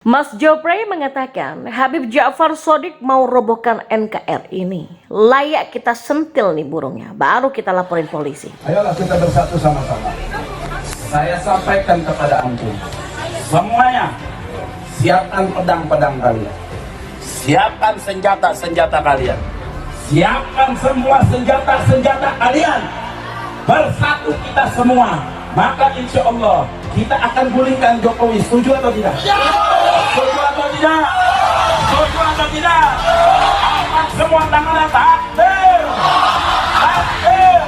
Mas Jopray mengatakan Habib Ja'far Shadiq mau robohkan NKRI ini. Layak kita sentil nih burungnya, baru kita laporin polisi. Ayolah kita bersatu sama-sama. Saya sampaikan kepada antum, semuanya siapkan pedang-pedang kalian, siapkan senjata-senjata kalian, siapkan semua senjata-senjata kalian. Bersatu kita semua, maka insya Allah kita akan gulingkan Jokowi. Setuju atau tidak? Setuju atau tidak? Setuju atau tidak? Angkat semua tangan, takbir! Takbir!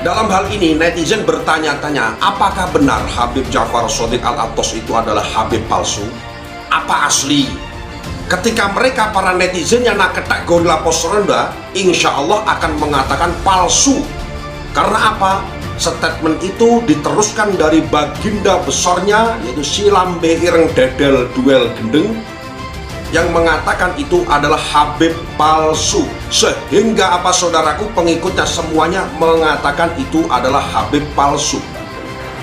Dalam hal ini netizen bertanya-tanya, apakah benar Habib Ja'far Shadiq Al-Attas itu adalah Habib palsu? Apa asli? Ketika mereka para netizen yang nak ketak gorila pos rendah, insya Allah akan mengatakan palsu. Karena apa? Statement itu diteruskan dari baginda besarnya, yaitu Silam Behireng Dedel Duel Gendeng, yang mengatakan itu adalah Habib palsu. Sehingga apa saudaraku, pengikutnya semuanya mengatakan itu adalah Habib palsu.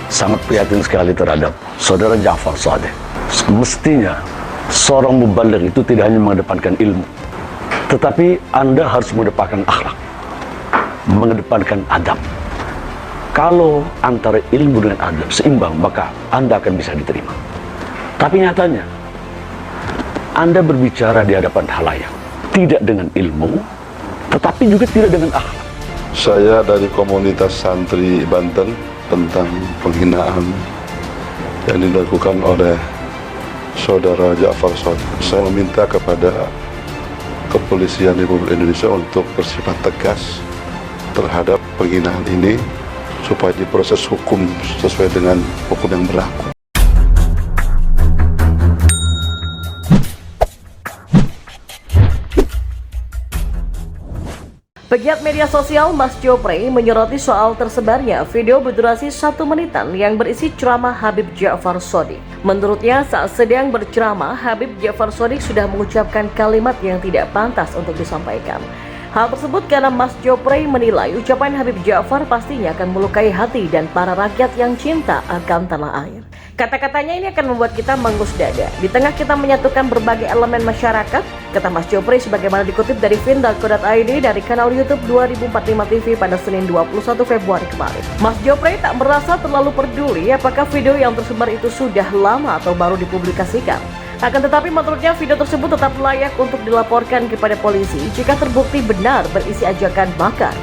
Sangat prihatin sekali terhadap saudara Ja'far Shadiq. Mestinya seorang mubaligh itu tidak hanya mengedepankan ilmu, tetapi Anda harus mengedepankan akhlak, mengedepankan adab. Kalau antara ilmu dengan adab seimbang, maka Anda akan bisa diterima. Tapi nyatanya, Anda berbicara di hadapan khalayak, tidak dengan ilmu, tetapi juga tidak dengan akhlak. Saya dari komunitas santri Banten tentang penghinaan yang dilakukan oleh saudara Ja'far Shadiq. Saya meminta kepada Kepolisian Republik Indonesia untuk bersifat tegas terhadap penghinaan ini, supaya diproses hukum sesuai dengan hukum yang berlaku. Pegiat media sosial Mas Jopray menyoroti soal tersebarnya video berdurasi 1 menitan yang berisi ceramah Habib Ja'far Shadiq. Menurutnya, saat sedang berceramah, Habib Ja'far Shadiq sudah mengucapkan kalimat yang tidak pantas untuk disampaikan. Hal tersebut karena Mas Jopray menilai ucapan Habib Ja'far pastinya akan melukai hati dan para rakyat yang cinta akan tanah air. Kata-katanya ini akan membuat kita mengus dada. Di tengah kita menyatukan berbagai elemen masyarakat, kata Mas Jopray sebagaimana dikutip dari Vindalco.id dari kanal YouTube 2045 TV pada Senin 21 Februari kemarin. Mas Jopray tak merasa terlalu peduli apakah video yang tersebar itu sudah lama atau baru dipublikasikan. Akan tetapi menurutnya video tersebut tetap layak untuk dilaporkan kepada polisi jika terbukti benar berisi ajakan makar.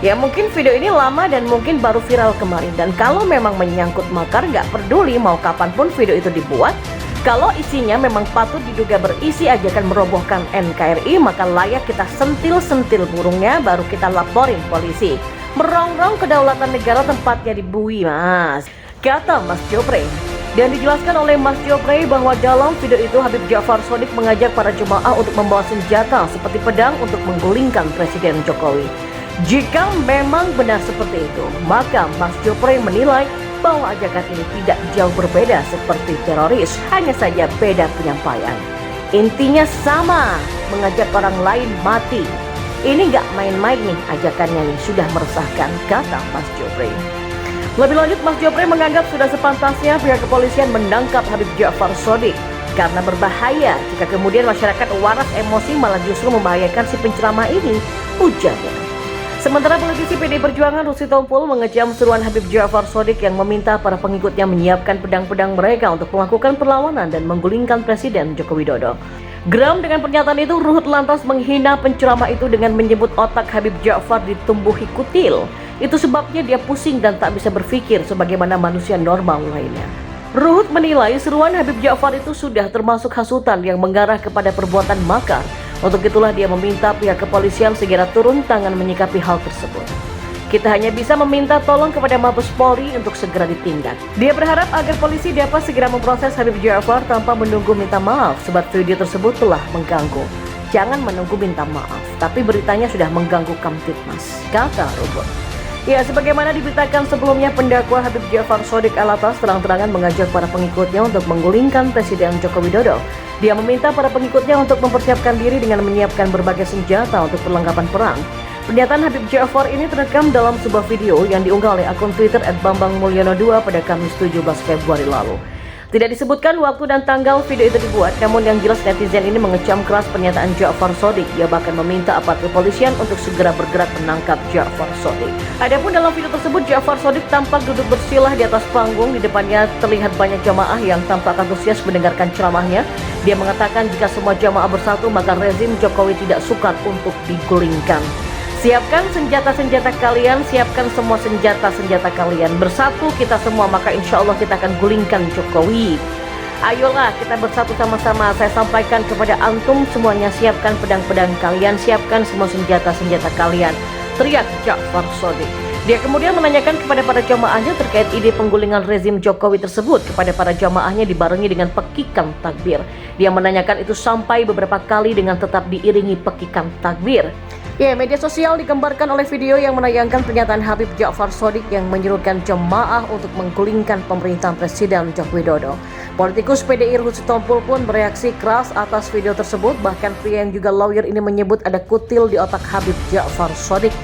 Ya mungkin video ini lama dan mungkin baru viral kemarin, dan kalau memang menyangkut makar nggak peduli mau kapanpun video itu dibuat. Kalau isinya memang patut diduga berisi ajakan merobohkan NKRI, maka layak kita sentil-sentil burungnya baru kita laporin polisi. Merongrong kedaulatan negara tempatnya di bui, Mas, kata Mas Jopray. Dan dijelaskan oleh Mas Jopray bahwa dalam video itu Habib Ja'far Shadiq mengajak para jemaah untuk membawa senjata seperti pedang untuk menggulingkan Presiden Jokowi. Jika memang benar seperti itu, maka Mas Jopray menilai bahwa ajakan ini tidak jauh berbeda seperti teroris, hanya saja beda penyampaian. Intinya sama, mengajak orang lain mati. Ini nggak main-main nih ajakannya nih, sudah meresahkan, kata Mas Jopray. Lebih lanjut, Mas Jopray menganggap sudah sepantasnya pihak kepolisian menangkap Habib Ja'far Shadiq karena berbahaya jika kemudian masyarakat waras emosi malah justru membahayakan si penceramah ini, ujarnya. Sementara politisi PD Perjuangan Rusti Tompul mengecam seruan Habib Ja'far Shadiq yang meminta para pengikutnya menyiapkan pedang-pedang mereka untuk melakukan perlawanan dan menggulingkan Presiden Joko Widodo. Geram dengan pernyataan itu, Ruhut lantas menghina penceramah itu dengan menyebut otak Habib Ja'far ditumbuhi kutil. Itu sebabnya dia pusing dan tak bisa berpikir sebagaimana manusia normal lainnya. Ruhut menilai seruan Habib Ja'far itu sudah termasuk hasutan yang mengarah kepada perbuatan makar. Untuk itulah dia meminta pihak kepolisian segera turun tangan menyikapi hal tersebut. Kita hanya bisa meminta tolong kepada Mabes Polri untuk segera ditindak. Dia berharap agar polisi dapat segera memproses Habib Ja'far tanpa menunggu minta maaf, sebab video tersebut telah mengganggu. Jangan menunggu minta maaf, tapi beritanya sudah mengganggu Kamtibmas, kata Ruhut. Ya, sebagaimana diberitakan sebelumnya, pendakwa Habib Ja'far Shadiq Al-Attas terang-terangan mengajak para pengikutnya untuk menggulingkan Presiden Joko Widodo. Dia meminta para pengikutnya untuk mempersiapkan diri dengan menyiapkan berbagai senjata untuk perlengkapan perang. Pernyataan Habib Ja'far ini terekam dalam sebuah video yang diunggah oleh akun Twitter @bambangmulyono2 pada Kamis 17 Februari lalu. Tidak disebutkan waktu dan tanggal video itu dibuat, namun yang jelas netizen ini mengecam keras pernyataan Ja'far Shadiq. Dia bahkan meminta aparat kepolisian untuk segera bergerak menangkap Ja'far Shadiq. Adapun dalam video tersebut, Ja'far Shadiq tampak duduk bersilah di atas panggung. Di depannya terlihat banyak jamaah yang tampak antusias mendengarkan ceramahnya. Dia mengatakan jika semua jamaah bersatu, maka rezim Jokowi tidak sukar untuk digulingkan. Siapkan senjata-senjata kalian, siapkan semua senjata-senjata kalian. Bersatu kita semua, maka insya Allah kita akan gulingkan Jokowi. Ayolah kita bersatu sama-sama. Saya sampaikan kepada antum semuanya, siapkan pedang-pedang kalian, siapkan semua senjata-senjata kalian. Teriak Ja'far Shadiq. Dia kemudian menanyakan kepada para jamaahnya terkait ide penggulingan rezim Jokowi tersebut. Kepada para jamaahnya dibarengi dengan pekikan takbir. Dia menanyakan itu sampai beberapa kali dengan tetap diiringi pekikan takbir. Ya, media sosial digambarkan oleh video yang menayangkan pernyataan Habib Ja'far Shadiq yang menyuruhkan jemaah untuk menggulingkan pemerintahan Presiden Joko Widodo. Politikus PDI Ruhut Sitompul pun bereaksi keras atas video tersebut. Bahkan pria yang juga lawyer ini menyebut ada kutil di otak Habib Ja'far Shadiq.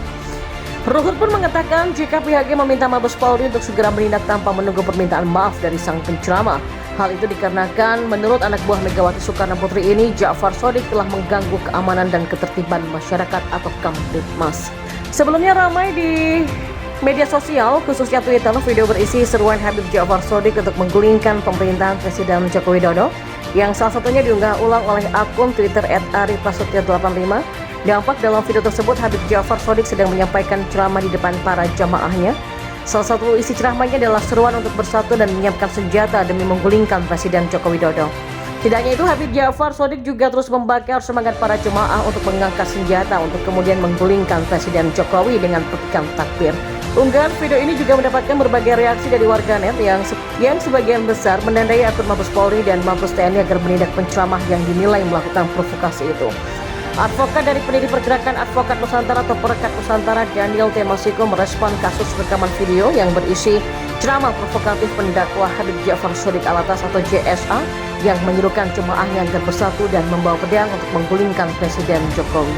Ruhut pun mengatakan jika pihaknya meminta Mabes Polri untuk segera menindak tanpa menunggu permintaan maaf dari sang penceramah. Hal itu dikarenakan menurut anak buah Megawati Soekarno Putri ini, Ja'far Shadiq telah mengganggu keamanan dan ketertiban masyarakat atau Kamtibmas. Sebelumnya ramai di media sosial, khususnya Twitter, video berisi seruan Habib Ja'far Shadiq untuk menggulingkan pemerintahan Presiden Joko Widodo, yang salah satunya diunggah ulang oleh akun Twitter @ariprasetyo85. Dampak dalam video tersebut, Habib Ja'far Shadiq sedang menyampaikan ceramah di depan para jamaahnya. Salah satu isi ceramahnya adalah seruan untuk bersatu dan menyiapkan senjata demi menggulingkan Presiden Joko Widodo. Tidak hanya itu, Habib Ja'far Shadiq juga terus membakar semangat para jemaah untuk mengangkat senjata untuk kemudian menggulingkan Presiden Jokowi dengan petikan takbir. Unggahan video ini juga mendapatkan berbagai reaksi dari warganet yang sebagian besar menandai akun Mabes Polri dan Mabes TNI agar menindak penceramah yang dinilai melakukan provokasi itu. Advokat dari pendiri Pergerakan Advokat Nusantara atau Perekat Nusantara, Daniel Temasiko, merespon kasus rekaman video yang berisi ceramah provokatif pendakwa Habib Ja'far Shadiq Alatas atau JSA yang menyuruhkan jemaahnya agar bersatu dan membawa pedang untuk menggulingkan Presiden Jokowi.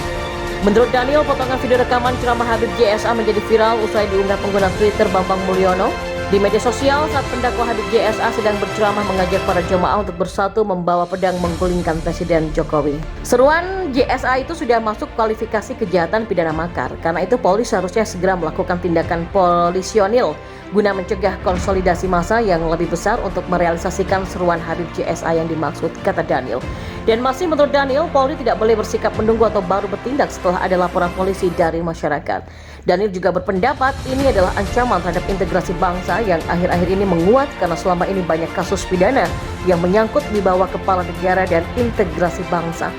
Menurut Daniel, potongan video rekaman ceramah Habib JSA menjadi viral usai diunggah pengguna Twitter Bambang Mulyono di media sosial saat pendakwa Habib JSA sedang berceramah mengajak para jemaah untuk bersatu membawa pedang menggulingkan Presiden Jokowi. Seruan JSA itu sudah masuk kualifikasi kejahatan pidana makar. Karena itu Polri seharusnya segera melakukan tindakan polisionil guna mencegah konsolidasi massa yang lebih besar untuk merealisasikan seruan Habib JSA yang dimaksud, kata Daniel. Dan masih menurut Daniel, Polri tidak boleh bersikap menunggu atau baru bertindak setelah ada laporan polisi dari masyarakat. Daniel juga berpendapat ini adalah ancaman terhadap integrasi bangsa yang akhir-akhir ini menguat karena selama ini banyak kasus pidana yang menyangkut di bawah kepala negara dan integrasi bangsa.